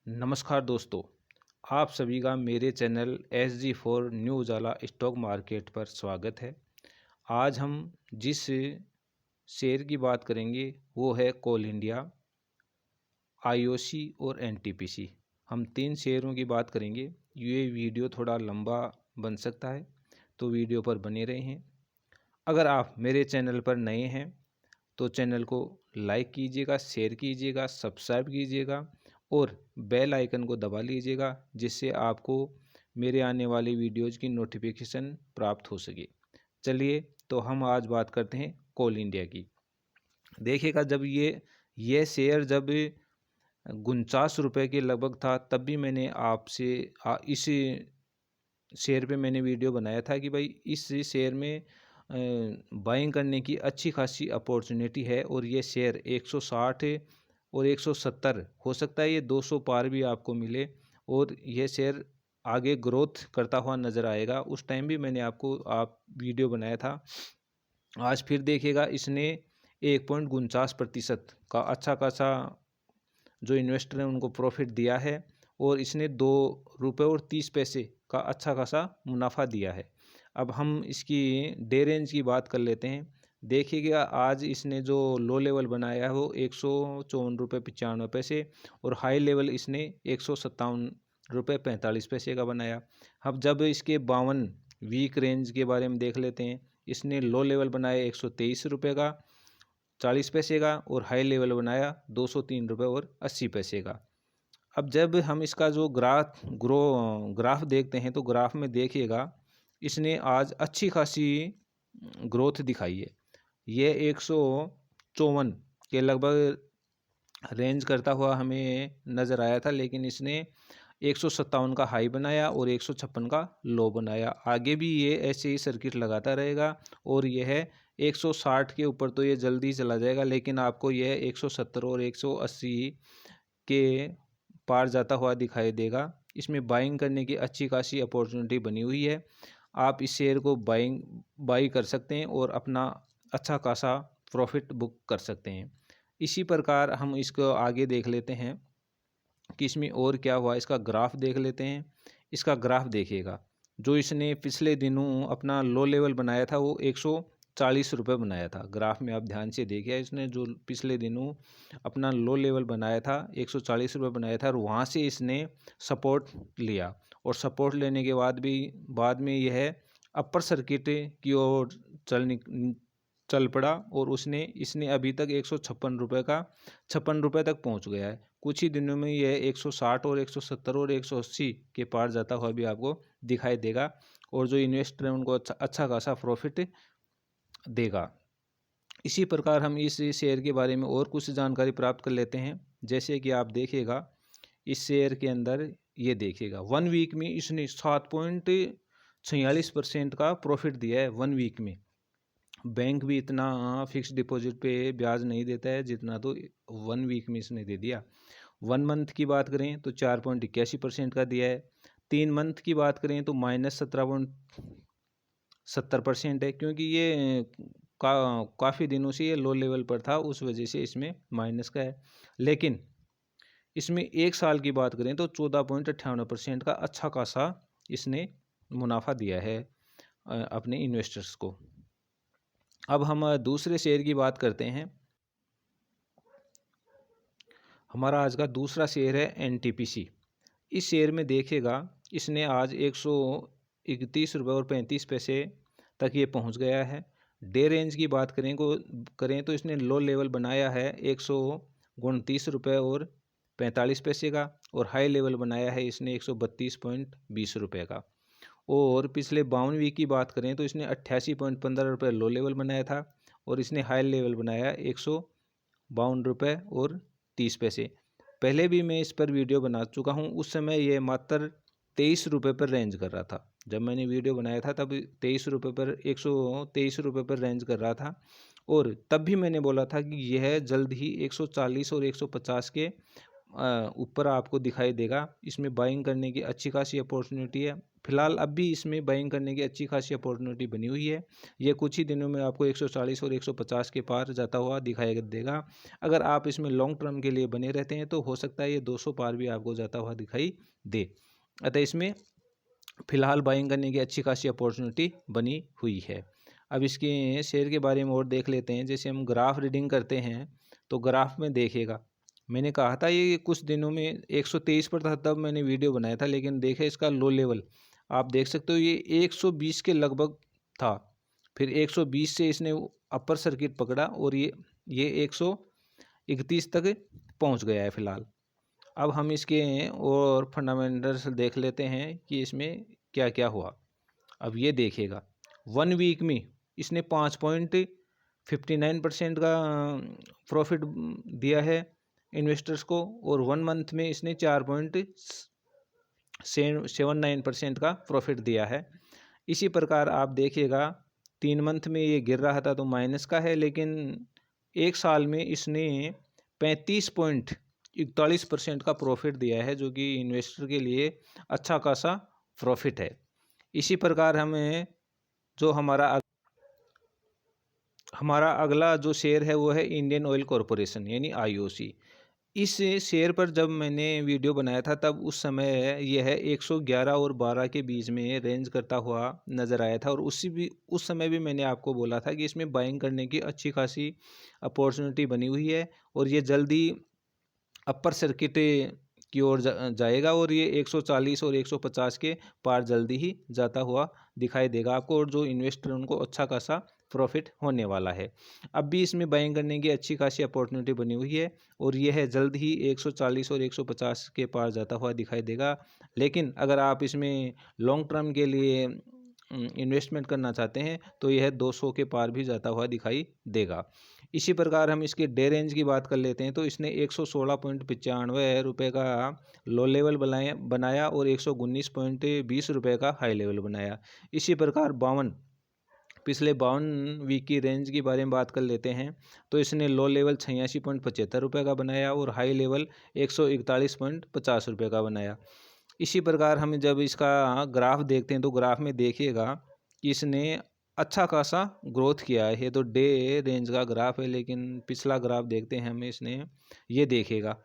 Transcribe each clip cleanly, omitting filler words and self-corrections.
नमस्कार दोस्तों, आप सभी का मेरे चैनल SG4 न्यू उजाला स्टॉक मार्केट पर स्वागत है। आज हम जिस शेयर की बात करेंगे वो है कोल इंडिया, IOC और NTPC। हम तीन शेयरों की बात करेंगे। ये वीडियो थोड़ा लंबा बन सकता है, तो वीडियो पर बने रहें। अगर आप मेरे चैनल पर नए हैं तो चैनल को लाइक कीजिएगा, शेयर कीजिएगा, सब्सक्राइब कीजिएगा और बेल आइकन को दबा लीजिएगा, जिससे आपको मेरे आने वाली वीडियोज़ की नोटिफिकेशन प्राप्त हो सके। चलिए, तो हम आज बात करते हैं कोल इंडिया की। देखिएगा, जब ये शेयर जब 49 रुपये के लगभग था, तब भी मैंने आपसे इस शेयर पे मैंने वीडियो बनाया था कि भाई इस शेयर में बाइंग करने की अच्छी खासी अपॉर्चुनिटी है और ये शेयर 160 और 170 हो सकता है, ये 200 पार भी आपको मिले और ये शेयर आगे ग्रोथ करता हुआ नज़र आएगा। उस टाइम भी मैंने आपको वीडियो बनाया था। आज फिर देखिएगा, इसने 1.49% का अच्छा खासा जो इन्वेस्टर हैं उनको प्रॉफिट दिया है और इसने 2 रुपये और 30 पैसे का अच्छा खासा मुनाफा दिया है। अब हम इसकी डे रेंज की बात कर लेते हैं। देखिएगा, आज इसने जो लो लेवल बनाया है वो 154 रुपये 95 पैसे और हाई लेवल इसने 157 रुपये 45 पैसे का बनाया। अब जब इसके 52 वीक रेंज के बारे में देख लेते हैं। इसने लो लेवल बनाया 123 रुपये का 40 पैसे का और हाई लेवल बनाया 203 रुपये और 80 पैसे का। अब जब हम इसका जो ग्राफ देखते हैं तो ग्राफ में देखिएगा, इसने आज अच्छी खासी ग्रोथ दिखाई है। ये 154 के लगभग रेंज करता हुआ हमें नज़र आया था, लेकिन इसने 157 का हाई बनाया और 156 का लो बनाया। आगे भी ये ऐसे ही सर्किट लगाता रहेगा और यह है 160 के ऊपर तो ये जल्दी चला जाएगा, लेकिन आपको यह 170 और 180 के पार जाता हुआ दिखाई देगा। इसमें बाइंग करने की अच्छी खासी अपॉर्चुनिटी बनी हुई है। आप इस शेयर को बाई कर सकते हैं और अपना अच्छा खासा प्रॉफिट बुक कर सकते हैं। इसी प्रकार हम इसको आगे देख लेते हैं कि इसमें और क्या हुआ। इसका ग्राफ देख लेते हैं। इसका ग्राफ देखिएगा, जो इसने पिछले दिनों अपना लो लेवल बनाया था वो 140 रुपये बनाया था। ग्राफ में आप ध्यान से देखिए, इसने जो पिछले दिनों अपना लो लेवल बनाया था 140 रुपये बनाया था और वहाँ से इसने सपोर्ट लिया और सपोर्ट लेने के बाद में यह अपर सर्किट की ओर चल पड़ा और इसने अभी तक 156 रुपये का 56 रुपये तक पहुंच गया है। कुछ ही दिनों में यह 160 और 170 और 180 के पार जाता हुआ भी आपको दिखाई देगा और जो इन्वेस्टर हैं उनको अच्छा खासा प्रॉफिट देगा। इसी प्रकार हम इस शेयर के बारे में और कुछ जानकारी प्राप्त कर लेते हैं। जैसे कि आप देखिएगा, इस शेयर के अंदर ये देखिएगा 1 वीक में इसने 7.46% का प्रॉफिट दिया है 1 वीक में। बैंक भी इतना फिक्स डिपॉजिट पे ब्याज नहीं देता है जितना तो 1 वीक में इसने दे दिया। 1 मंथ की बात करें तो 4.81% का दिया है। 3 मंथ की बात करें तो -17.70% है, क्योंकि ये काफ़ी दिनों से ये लो लेवल पर था, उस वजह से इसमें माइनस का है। लेकिन इसमें 1 साल की बात करें तो 14.98% का अच्छा खासा इसने मुनाफा दिया है अपने इन्वेस्टर्स को। अब हम दूसरे शेयर की बात करते हैं। हमारा आज का दूसरा शेयर है NTPC। इस शेयर में देखिएगा, इसने आज 131 रुपये और 35 पैसे तक ये पहुंच गया है। डे रेंज की बात करें तो इसने लो लेवल बनाया है 129 रुपये और 45 पैसे का और हाई लेवल बनाया है इसने 132.20 रुपये का। और पिछले 52 वीक की बात करें तो इसने 88.15 रुपये लो लेवल बनाया था और इसने हाई लेवल बनाया 152 रुपये और 30 पैसे। पहले भी मैं इस पर वीडियो बना चुका हूँ। उस समय ये मात्र 23 रुपये पर रेंज कर रहा था। जब मैंने वीडियो बनाया था तब 23 रुपये पर 123 रुपये पर रेंज कर रहा था और तब भी मैंने बोला था कि यह जल्द ही 140 और 150 के ऊपर आपको दिखाई देगा। इसमें बाइंग करने की अच्छी खासी अपॉर्चुनिटी है। फिलहाल अब भी इसमें बाइंग करने की अच्छी खासी अपॉर्चुनिटी बनी हुई है। ये कुछ ही दिनों में आपको 140 और 150 के पार जाता हुआ दिखाई देगा। अगर आप इसमें लॉन्ग टर्म के लिए बने रहते हैं तो हो सकता है ये 200 पार भी आपको जाता हुआ दिखाई दे। अतः इसमें फिलहाल बाइंग करने की अच्छी खासी अपॉर्चुनिटी बनी हुई है। अब इसके शेयर के बारे में और देख लेते हैं। जैसे हम ग्राफ रीडिंग करते हैं तो ग्राफ में देखिएगा, मैंने कहा था ये कुछ दिनों में 123 पर था, तब मैंने वीडियो बनाया था, लेकिन देखे इसका लो लेवल आप देख सकते हो, ये 120 के लगभग था। फिर 120 से इसने अपर सर्किट पकड़ा और ये 131 तक पहुंच गया है फिलहाल। अब हम इसके और फंडामेंटल्स देख लेते हैं कि इसमें क्या क्या हुआ। अब ये देखिएगा 1 वीक में इसने 5.59% का प्रॉफिट दिया है इन्वेस्टर्स को, और 1 मंथ में इसने 4.79% का प्रॉफिट दिया है। इसी प्रकार आप देखिएगा 3 मंथ में ये गिर रहा था तो माइनस का है, लेकिन 1 साल में इसने 35.41% का प्रॉफिट दिया है, जो कि इन्वेस्टर के लिए अच्छा खासा प्रॉफिट है। इसी प्रकार हमें जो हमारा अगला जो शेयर है वो है इंडियन ऑयल कॉरपोरेशन यानी IOC। इस शेयर पर जब मैंने वीडियो बनाया था तब उस समय यह 111 और 12 के बीच में रेंज करता हुआ नज़र आया था, और उस समय भी मैंने आपको बोला था कि इसमें बाइंग करने की अच्छी खासी अपॉर्चुनिटी बनी हुई है और ये जल्दी अपर सर्किट की ओर जाएगा, और ये 140 और 150 के पार जल्दी ही जाता हुआ दिखाई देगा आपको, और जो इन्वेस्टर उनको अच्छा खासा प्रॉफिट होने वाला है। अब भी इसमें बाइंग करने की अच्छी खासी अपॉर्चुनिटी बनी हुई है और यह है जल्द ही 140 और 150 के पार जाता हुआ दिखाई देगा। लेकिन अगर आप इसमें लॉन्ग टर्म के लिए इन्वेस्टमेंट करना चाहते हैं तो यह 200 के पार भी जाता हुआ दिखाई देगा। इसी प्रकार हम इसके डे रेंज की बात कर लेते हैं तो इसने 116.95 रुपये का लो लेवल बनाया और 119.20 रुपये का हाई लेवल बनाया। इसी प्रकार पिछले 52 वीक की रेंज के बारे में बात कर लेते हैं तो इसने लो लेवल 86.75 रुपये का बनाया और हाई लेवल 141.50 रुपये का बनाया। इसी प्रकार हम जब इसका ग्राफ देखते हैं तो ग्राफ में देखिएगा कि इसने अच्छा खासा ग्रोथ किया है। ये तो डे रेंज का ग्राफ है, लेकिन पिछला ग्राफ देखते हैं हमें इसने, ये देखेगा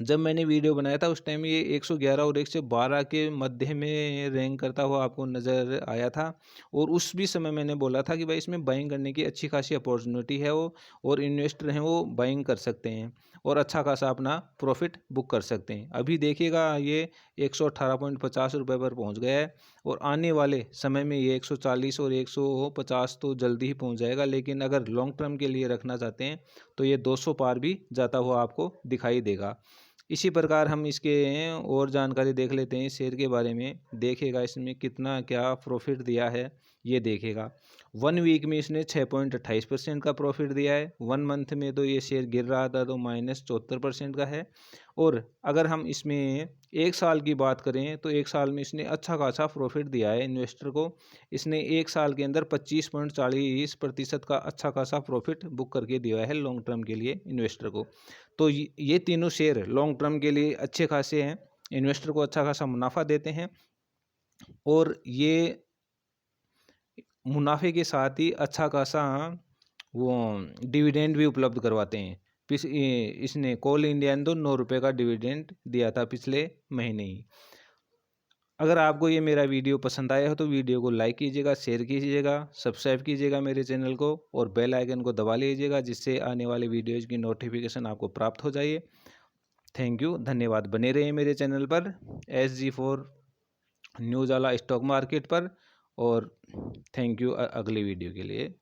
जब मैंने वीडियो बनाया था उस टाइम ये 111 और 112 के मध्य में रैंक करता हुआ आपको नज़र आया था, और उस भी समय मैंने बोला था कि भाई इसमें बाइंग करने की अच्छी खासी अपॉर्चुनिटी है वो, और इन्वेस्टर हैं वो बाइंग कर सकते हैं और अच्छा खासा अपना प्रॉफिट बुक कर सकते हैं। अभी देखिएगा ये 118.50 रुपये पर पहुंच गया है और आने वाले समय में ये 140 और 150 तो जल्दी ही पहुंच जाएगा, लेकिन अगर लॉन्ग टर्म के लिए रखना चाहते हैं तो ये 200 पार भी जाता हुआ आपको दिखाई देगा। इसी प्रकार हम इसके और जानकारी देख लेते हैं शेयर के बारे में। देखेगा इसमें कितना क्या प्रॉफिट दिया है, ये देखेगा 1 वीक में इसने 6.28% का प्रॉफिट दिया है। 1 मंथ में तो ये शेयर गिर रहा था तो -74% का है, और अगर हम इसमें 1 साल की बात करें तो 1 साल में इसने अच्छा खासा प्रॉफिट दिया है इन्वेस्टर को। इसने 1 साल के अंदर 25.40% का अच्छा खासा प्रॉफिट बुक करके दिया है लॉन्ग टर्म के लिए इन्वेस्टर को। तो ये तीनों शेयर लॉन्ग टर्म के लिए अच्छे खासे हैं, इन्वेस्टर को अच्छा खासा मुनाफा देते हैं, और ये मुनाफे के साथ ही अच्छा खासा वो डिविडेंड भी उपलब्ध करवाते हैं। इसने कोल इंडिया ने तो 9 रुपये का डिविडेंड दिया था पिछले महीने ही। अगर आपको ये मेरा वीडियो पसंद आया हो तो वीडियो को लाइक कीजिएगा, शेयर कीजिएगा, सब्सक्राइब कीजिएगा मेरे चैनल को, और बेल आइकन को दबा लीजिएगा जिससे आने वाले वीडियोज़ की नोटिफिकेशन आपको प्राप्त हो जाए। थैंक यू, धन्यवाद। बने रहिए मेरे चैनल पर SG4 न्यूज़ वाला स्टॉक मार्केट पर, और थैंक यू अगली वीडियो के लिए।